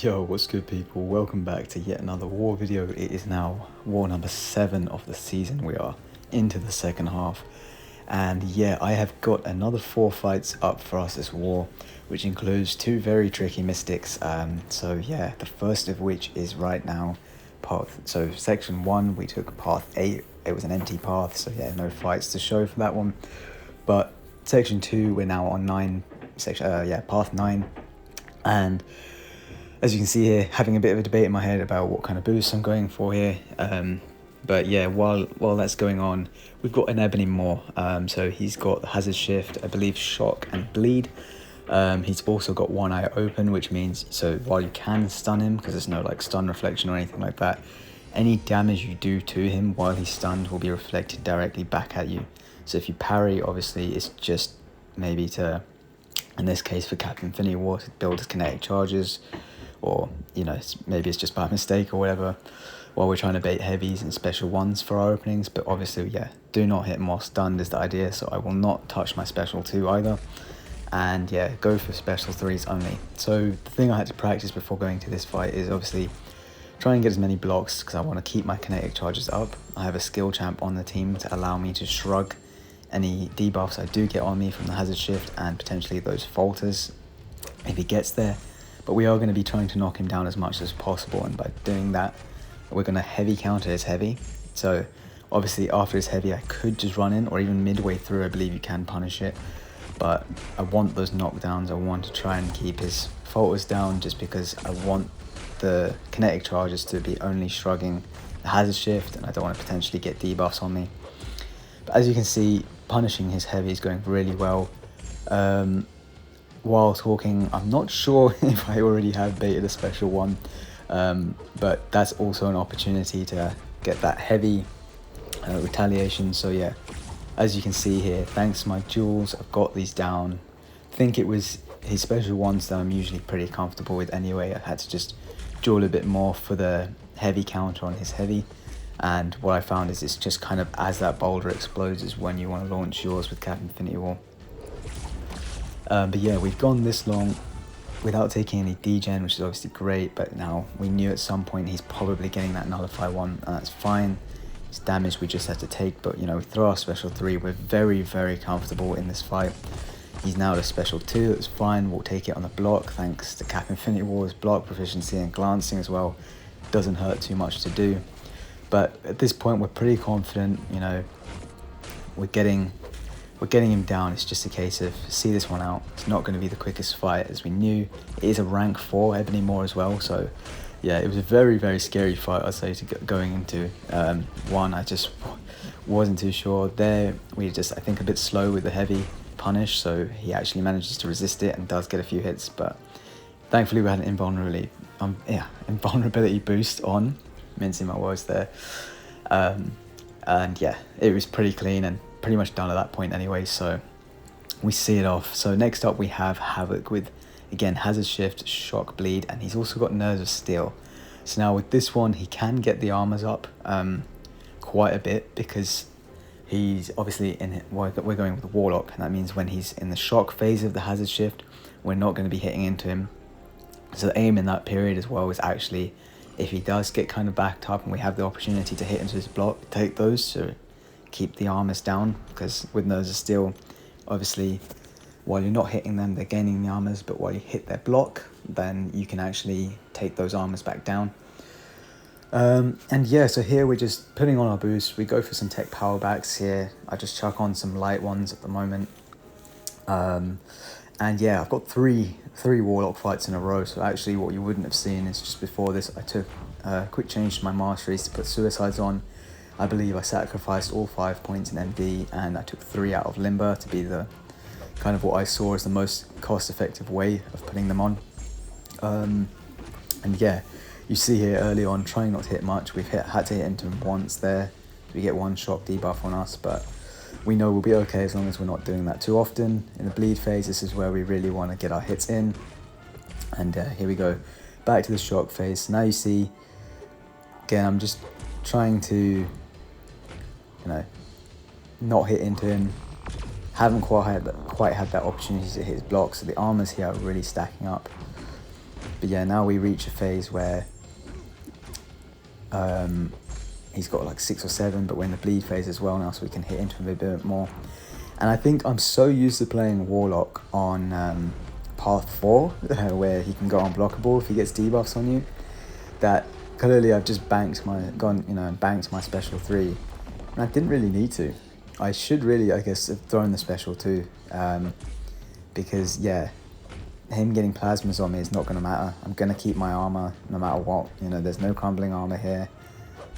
Yo, what's good people? Welcome back to yet another war video. It is now war number 7 of the season. We are into the second half. And yeah, I have got another 4 fights up for us this war, which includes 2 very tricky mystics. So yeah, the first of which is right now so section 1 we took path 8. It was an empty path, so yeah, no fights to show for that one. But section 2 we're now on path 9. And as you can see here, having a bit of a debate in my head about what kind of boost I'm going for here. But yeah, while that's going on, we've got an Ebony Moor. So he's got Hazard Shift, I believe Shock and Bleed. He's also got one eye open, which means, so while you can stun him, because there's no like stun reflection or anything like that, any damage you do to him while he's stunned will be reflected directly back at you. So if you parry, obviously it's just maybe to, in this case for Captain Infinity War, to build his kinetic charges, or you know, maybe it's just by mistake or whatever, while we're trying to bait heavies and special ones for our openings. But obviously, yeah, do not hit more stunned is the idea, so I will not touch my special 2 either, and yeah, go for special 3s only. So the thing I had to practice before going to this fight is obviously try and get as many blocks, because I want to keep my kinetic charges up. I have a skill champ on the team to allow me to shrug any debuffs I do get on me from the Hazard Shift and potentially those falters if he gets there. But we are going to be trying to knock him down as much as possible, and by doing that, we're going to heavy counter his heavy. So obviously after his heavy, I could just run in, or even midway through, I believe you can punish it. But I want those knockdowns. I want to try and keep his falters down, just because I want the kinetic charges to be only shrugging the Hazard Shift, and I don't want to potentially get debuffs on me. But as you can see, punishing his heavy is going really well. While talking, I'm not sure if I already have baited a special 1, but that's also an opportunity to get that heavy retaliation. So yeah, as you can see here, thanks to my jewels, I've got these down. I think it was his special ones that I'm usually pretty comfortable with anyway. I had to just jewel a bit more for the heavy counter on his heavy. And what I found is it's just kind of as that boulder explodes is when you want to launch yours with Captain Infinity War. But yeah, we've gone this long without taking any degen, which is obviously great, but now we knew at some point he's probably getting that nullify 1, and that's fine. It's damage we just have to take, but you know, we throw our special 3, we're very, very comfortable in this fight. He's now at a special 2, that's fine, we'll take it on the block, thanks to Captain Infinity War's block proficiency and glancing as well. Doesn't hurt too much to do. But at this point, we're pretty confident, you know, we're getting him down. It's just a case of see this one out. It's not going to be the quickest fight, as we knew. It is a rank 4 Ebony Moor as well, so yeah, it was a very, very scary fight, I'd say, to going into. One, I just wasn't too sure. There, we just, I think, a bit slow with the heavy punish, so he actually manages to resist it and does get a few hits, but thankfully we had an invulnerability boost on, mincing my words there. And yeah, it was pretty clean and pretty much done at that point anyway, so we see it off. So next up we have Havok with, again, Hazard Shift, Shock, Bleed, and he's also got Nerves of Steel. So now with this one, he can get the armors up quite a bit, because he's obviously we're going with the Warlock, and that means when he's in the shock phase of the Hazard Shift, we're not going to be hitting into him. So the aim in that period as well is actually, if he does get kind of backed up and we have the opportunity to hit into his block, take those to keep the armors down, because with Nerves of Steel, obviously while you're not hitting them, they're gaining the armors, but while you hit their block, then you can actually take those armors back down. And yeah, so here we're just putting on our boost. We go for some tech power backs here. I just chuck on some light ones at the moment. And yeah, I've got three Warlock fights in a row, so actually what you wouldn't have seen is just before this, I took a quick change to my masteries to put suicides on. I believe I sacrificed all 5 points in MD, and I took 3 out of Limber to be the kind of what I saw as the most cost-effective way of putting them on. And yeah, you see here early on, trying not to hit much. We've had to hit into him once there. We get 1 shock debuff on us, but we know we'll be okay as long as we're not doing that too often. In the bleed phase, this is where we really want to get our hits in. And here we go, back to the shock phase. So now you see, again, I'm just trying to, you know, not hit into him. Haven't quite had that opportunity to hit his block, so the armors here are really stacking up. But yeah, now we reach a phase where he's got like 6 or 7, but we're in the bleed phase as well now, so we can hit into him a bit more. And I think I'm so used to playing Warlock on path 4, where he can go unblockable if he gets debuffs on you, that clearly I've just banked my special 3, and I didn't really need to. I should really, I guess, have thrown the special 2, because yeah, him getting plasmas on me is not going to matter. I'm going to keep my armor no matter what. You know, there's no crumbling armor here,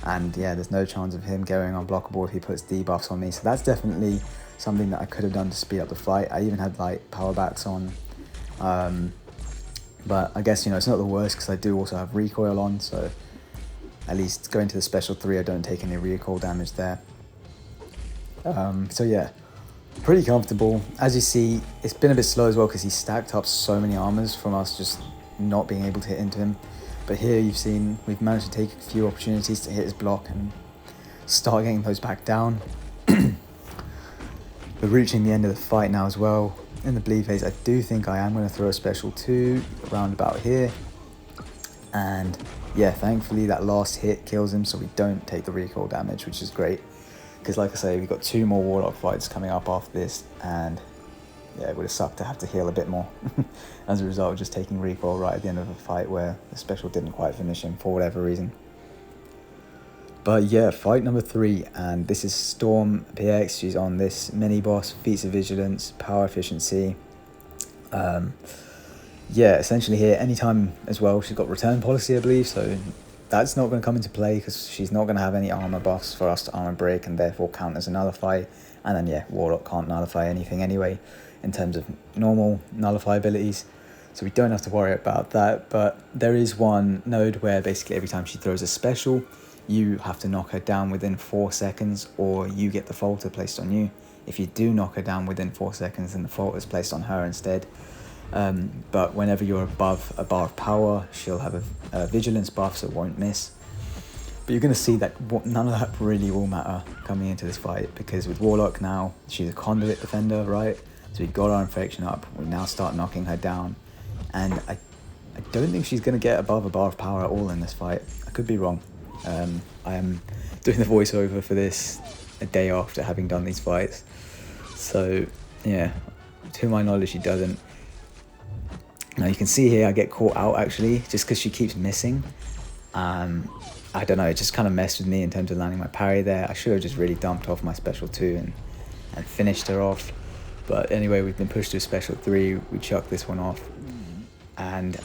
and yeah, there's no chance of him going unblockable if he puts debuffs on me. So that's definitely something that I could have done to speed up the fight. I even had like power backs on, but I guess, you know, it's not the worst because I do also have recoil on, so at least going to the special 3 I don't take any recoil damage there. So yeah, pretty comfortable. As you see, it's been a bit slow as well because he stacked up so many armors from us just not being able to hit into him. But here you've seen we've managed to take a few opportunities to hit his block and start getting those back down. We're reaching the end of the fight now as well. In the bleed phase, I do think I am going to throw a special 2 around about here. And yeah, thankfully that last hit kills him, so we don't take the recoil damage, which is great. Because like I say, we've got 2 more Warlock fights coming up after this, and yeah, it would have sucked to have to heal a bit more as a result of just taking recoil right at the end of a fight where the special didn't quite finish him for whatever reason. But yeah, fight number 3, and this is Storm PX. She's on this mini-boss, feats of vigilance, power efficiency. Yeah, essentially here, anytime as well, she's got return policy, I believe, so that's not going to come into play because she's not going to have any armor buffs for us to armor break and therefore count as a nullify. And then yeah, Warlock can't nullify anything anyway in terms of normal nullify abilities, so we don't have to worry about that. But there is one node where basically every time she throws a special, you have to knock her down within 4 seconds, or you get the falter placed on you. If you do knock her down within 4 seconds, then the falter is placed on her instead. But whenever you're above a bar of power, she'll have a vigilance buff, so it won't miss. But you're going to see that none of that really will matter coming into this fight, because with Warlock now, she's a conduit defender, right? So we got our infection up, we now start knocking her down, and I don't think she's going to get above a bar of power at all in this fight. I could be wrong. I am doing the voiceover for this a day after having done these fights, so yeah, to my knowledge she doesn't. Now you can see here I get caught out actually just because she keeps missing. I don't know, it just kind of messed with me in terms of landing my parry there. I should have just really dumped off my special 2 and finished her off. But anyway, we've been pushed to a special 3, we chucked this one off, and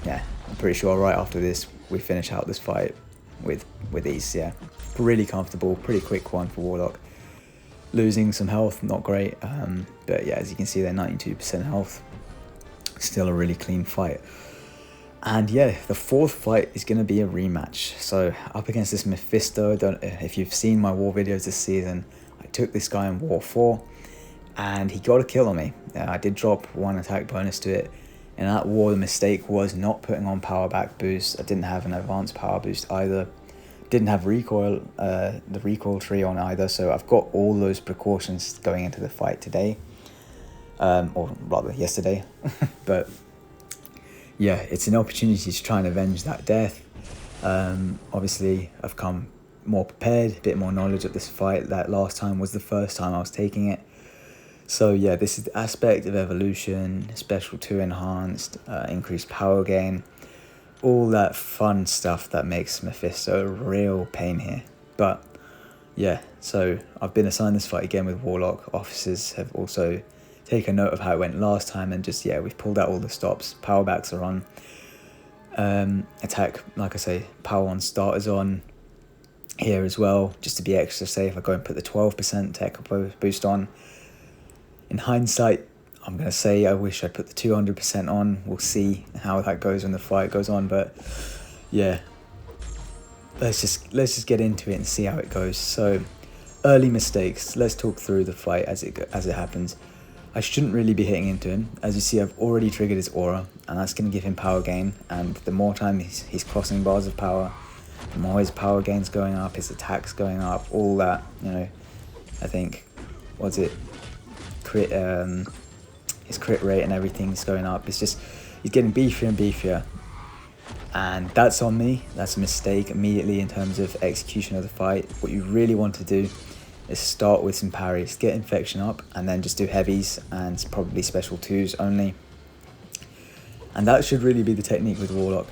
yeah, I'm pretty sure right after this we finish out this fight with ease. Yeah, really comfortable, pretty quick one for Warlock. Losing some health, not great, but yeah, as you can see there, 92% health. Still a really clean fight. And yeah, the 4th fight is going to be a rematch. So up against this Mephisto. If you've seen my war videos this season, I took this guy in War 4 and he got a kill on me. I did drop 1 attack bonus to it. In that war, the mistake was not putting on power back boost. I didn't have an advanced power boost either. Didn't have recoil, the recoil tree on either. So I've got all those precautions going into the fight today. Or rather yesterday. But yeah, it's an opportunity to try and avenge that death. Obviously I've come more prepared, a bit more knowledge of this fight. That last time was the first time I was taking it. So yeah, this is the aspect of evolution, special 2 enhanced, increased power gain, all that fun stuff that makes Mephisto a real pain here. But yeah, so I've been assigned this fight again with Warlock. Officers have also taken note of how it went last time, and just, yeah, we've pulled out all the stops. Power backs are on. Attack, like I say, power on starters on here as well, just to be extra safe. I go and put the 12% tech boost on. In hindsight, I'm going to say I wish I put the 200% on. We'll see how that goes when the fight goes on, but yeah, let's just get into it and see how it goes. So, early mistakes. Let's talk through the fight as it happens. I shouldn't really be hitting into him. As you see, I've already triggered his aura, and that's going to give him power gain, and the more time he's crossing bars of power, the more his power gain's going up, his attack's going up, all that, you know. I think, his crit rate and everything's going up. It's just, he's getting beefier and beefier. And that's on me. That's a mistake immediately in terms of execution of the fight. What you really want to do is start with some parries, get infection up, and then just do heavies and probably special 2s only. And that should really be the technique with Warlock.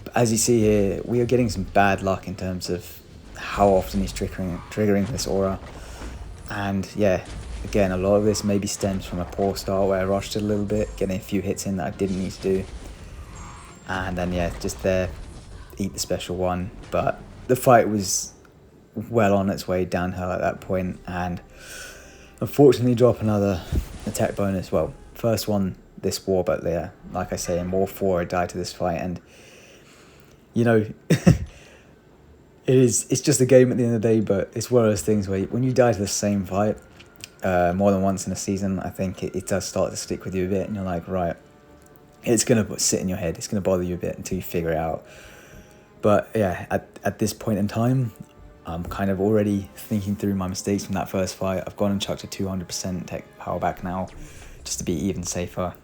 But as you see here, we are getting some bad luck in terms of how often he's triggering this aura. And yeah, again, a lot of this maybe stems from a poor start where I rushed it a little bit, getting a few hits in that I didn't need to do. And then yeah, just there, eat the special 1. But the fight was well on its way downhill at that point, and unfortunately drop another attack bonus. Well, first one this war, but yeah, like I say, in War 4 I died to this fight, and you know, it's just a game at the end of the day, but it's one of those things where when you die to the same fight more than once in a season, I think it does start to stick with you a bit, and you're like, right, it's going to sit in your head, it's going to bother you a bit until you figure it out. But yeah, at this point in time, I'm kind of already thinking through my mistakes from that first fight. I've gone and chucked a 200% tech power back now, just to be even safer.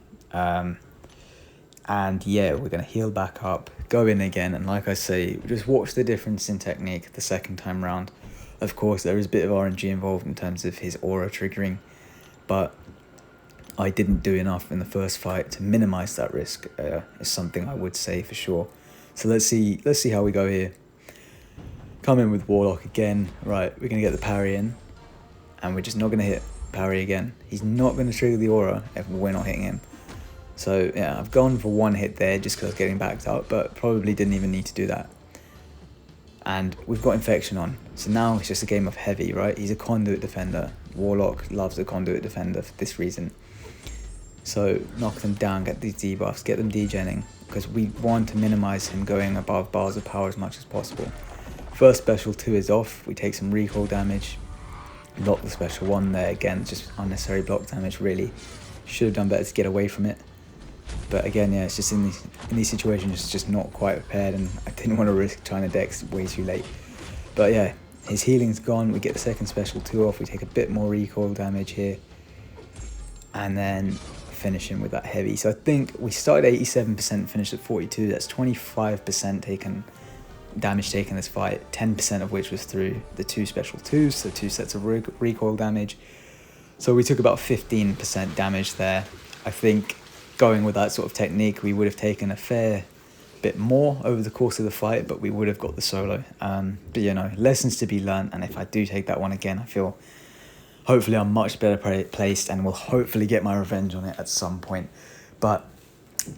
And yeah, we're going to heal back up, go in again, and like I say, just watch the difference in technique the second time round. Of course, there is a bit of RNG involved in terms of his aura triggering, but I didn't do enough in the first fight to minimize that risk, is something I would say for sure. So let's see how we go here. Come in with Warlock again. Right, we're going to get the parry in, and we're just not going to hit parry again. He's not going to trigger the aura if we're not hitting him. So yeah, I've gone for 1 hit there just because I was getting backed up, but probably didn't even need to do that. And we've got infection on, so now it's just a game of heavy, right? He's a conduit defender. Warlock loves a conduit defender for this reason. So knock them down, get these debuffs, get them degenning, because we want to minimize him going above bars of power as much as possible. First special 2 is off, we take some recoil damage, lock the special 1 there, again, just unnecessary block damage really. Should have done better to get away from it. But again, yeah, it's just in these situations, it's just not quite prepared, and I didn't want to risk trying to dex way too late. But yeah, his healing's gone, we get the second special 2 off, we take a bit more recoil damage here, and then finish him with that heavy. So I think we started 87%, finished at 42, that's 25% damage taken this fight, 10% of which was through the 2 special 2s, so 2 sets of recoil damage. So we took about 15% damage there. I think going with that sort of technique, we would have taken a fair bit more over the course of the fight, but we would have got the solo. But you know, lessons to be learned, and if I do take that one again, I feel hopefully I'm much better placed and will hopefully get my revenge on it at some point. But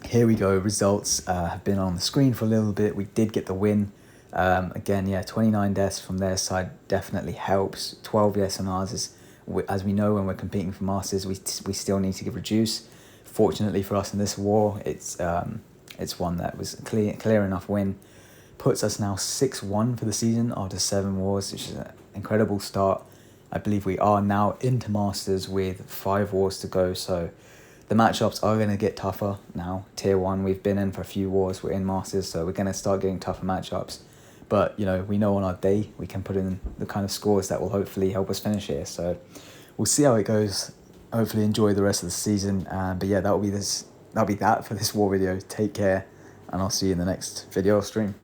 here we go, results have been on the screen for a little bit. We did get the win. Again, yeah, 29 deaths from their side definitely helps. 12 yes on ours is, as we know, when we're competing for masters, we still need to reduce. Fortunately for us in this war, it's one that was a clear enough win. Puts us now 6-1 for the season after 7 wars, which is an incredible start. I believe we are now into masters with 5 wars to go, so the matchups are going to get tougher now. Tier 1, we've been in for a few wars, we're in masters, so we're going to start getting tougher matchups. But, you know, we know on our day we can put in the kind of scores that will hopefully help us finish here. So we'll see how it goes. Hopefully enjoy the rest of the season. But yeah, that'll be that for this war video. Take care, and I'll see you in the next video or stream.